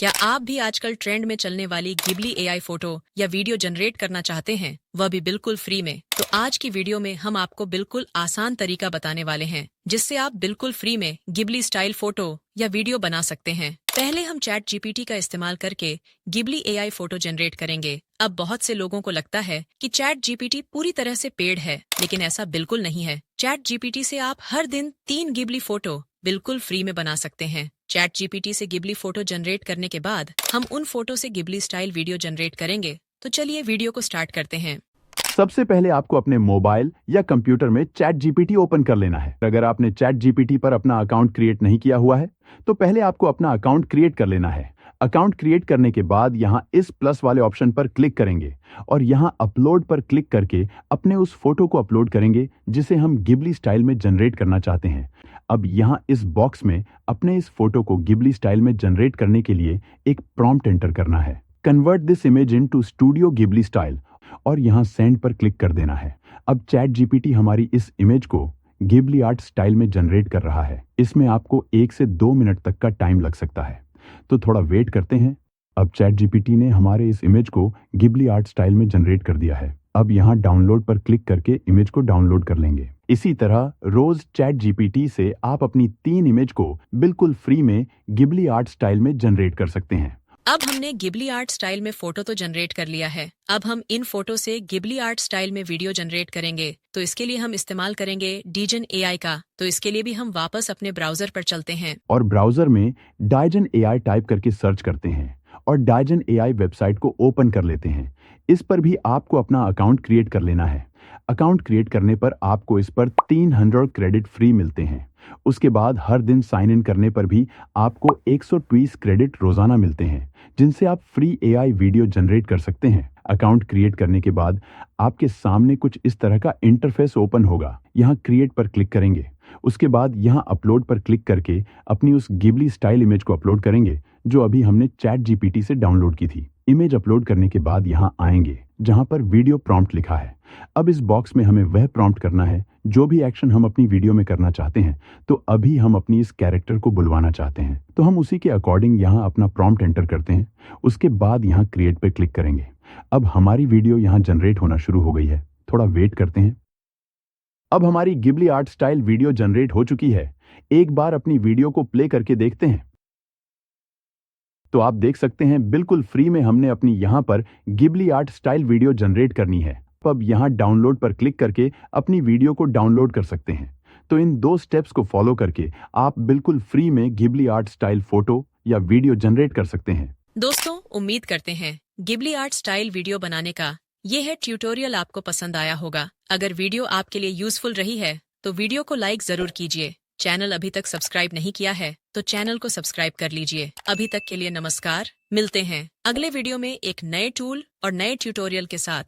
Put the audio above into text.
क्या आप भी आजकल ट्रेंड में चलने वाली गिबली एआई फोटो या वीडियो जनरेट करना चाहते हैं, वह भी बिल्कुल फ्री में? तो आज की वीडियो में हम आपको बिल्कुल आसान तरीका बताने वाले हैं जिससे आप बिल्कुल फ्री में गिबली स्टाइल फोटो या वीडियो बना सकते हैं। पहले हम चैट जीपीटी का इस्तेमाल करके गिबली एआई फोटो जनरेट करेंगे। अब बहुत से लोगों को लगता है कि चैट जीपीटी पूरी तरह से पेड है, लेकिन ऐसा बिल्कुल नहीं है। चैट जीपीटी से आप हर दिन 3 गिबली फोटो बिल्कुल फ्री में बना सकते हैं। चैट जीपीटी से गिबली फोटो जनरेट करने के बाद हम उन फोटो से गिबली स्टाइल वीडियो जनरेट करेंगे। तो चलिए वीडियो को स्टार्ट करते हैं। सबसे पहले आपको अपने मोबाइल या कंप्यूटर में चैट जीपीटी ओपन कर लेना है। अगर आपने चैट जीपीटी पर अपना अकाउंट क्रिएट नहीं किया हुआ है तो पहले आपको अपना अकाउंट क्रिएट कर लेना है। अकाउंट क्रिएट करने के बाद यहाँ इस प्लस वाले ऑप्शन पर क्लिक करेंगे और यहाँ अपलोड पर क्लिक करके अपने उस फोटो को अपलोड करेंगे जिसे हम गिबली स्टाइल में जनरेट करना चाहते हैं। अब यहाँ इस बॉक्स में अपने इस फोटो को गिबली स्टाइल में जनरेट करने के लिए एक प्रॉम्प्ट एंटर करना है। Convert this image into studio Ghibli style और यहाँ सेंड पर क्लिक कर देना है। अब चैट जीपीटी हमारी इस इमेज को गिबली आर्ट स्टाइल में जनरेट कर रहा है। इसमें आपको 1 से 2 मिनट तक का टाइम लग सकता है, तो थोड़ा वेट करते हैं। अब चैट जीपीटी ने हमारे इस इमेज को गिबली आर्ट स्टाइल में जनरेट कर दिया है। अब यहाँ डाउनलोड पर क्लिक करके इमेज को डाउनलोड कर लेंगे। इसी तरह रोज चैट जीपीटी से आप अपनी 3 इमेज को बिल्कुल फ्री में गिबली आर्ट स्टाइल में जनरेट कर सकते हैं। अब हमने गिबली आर्ट स्टाइल में फोटो तो जनरेट कर लिया है। अब हम इन फोटो से गिबली आर्ट स्टाइल में वीडियो जनरेट करेंगे। तो इसके लिए हम इस्तेमाल करेंगे डीजन एआई का। तो इसके लिए भी हम वापस अपने ब्राउजर पर चलते हैं और ब्राउजर में डाइजन एआई टाइप करके सर्च करते हैं और डाइजन एआई वेबसाइट को ओपन कर लेते हैं। इस पर भी आपको अपना अकाउंट क्रिएट कर लेना है। अकाउंट क्रिएट करने पर आपको इस पर 300 क्रेडिट फ्री मिलते हैं। उसके बाद हर दिन साइन इन करने पर भी आपको 120 क्रेडिट रोजाना मिलते हैं, जिनसे आप फ्री एआई वीडियो जनरेट कर सकते हैं। अकाउंट क्रिएट करने के बाद आपके सामने कुछ इस तरह का इंटरफेस ओपन होगा। यहाँ क्रिएट पर क्लिक करेंगे। उसके बाद यहाँ अपलोड पर क्लिक करके अपनी उस गिबली स्टाइल इमेज को अपलोड करेंगे जो अभी हमने चैट जीपीटी से डाउनलोड की थी। इमेज अपलोड करने के बाद यहाँ आएंगे जहाँ पर वीडियो प्रॉम्प्ट लिखा है। अब इस बॉक्स में हमें वह प्रॉम्प्ट करना है जो भी एक्शन हम अपनी वीडियो में करना चाहते हैं। तो अभी हम अपनी इस कैरेक्टर को बुलवाना चाहते हैं, तो हम उसी के अकॉर्डिंग यहाँ अपना प्रॉम्प्ट एंटर करते हैं। उसके बाद यहाँ क्रिएट पर क्लिक करेंगे। अब हमारी वीडियो यहाँ जनरेट होना शुरू हो गई है। थोड़ा वेट करते हैं। अब हमारी Ghibli art style video generate हो चुकी है। एक बार अपनी वीडियो को प्ले करके देखते हैं। तो आप देख सकते हैं बिल्कुल फ्री में हमने अपनी यहाँ पर Ghibli art style video generate करनी है। अब यहाँ डाउनलोड पर क्लिक करके अपनी वीडियो को डाउनलोड कर सकते हैं। तो इन 2 स्टेप्स को फॉलो करके आप बिल्कुल फ्री में गिबली आर्ट स्टाइल फोटो या वीडियो जनरेट कर सकते हैं। दोस्तों, उम्मीद करते हैं गिबली आर्ट स्टाइल वीडियो बनाने का यह ट्यूटोरियल आपको पसंद आया होगा। अगर वीडियो आपके लिए यूजफुल रही है तो वीडियो को लाइक जरूर कीजिए। चैनल अभी तक सब्सक्राइब नहीं किया है तो चैनल को सब्सक्राइब कर लीजिए। अभी तक के लिए नमस्कार। मिलते हैं अगले वीडियो में एक नए टूल और नए ट्यूटोरियल के साथ।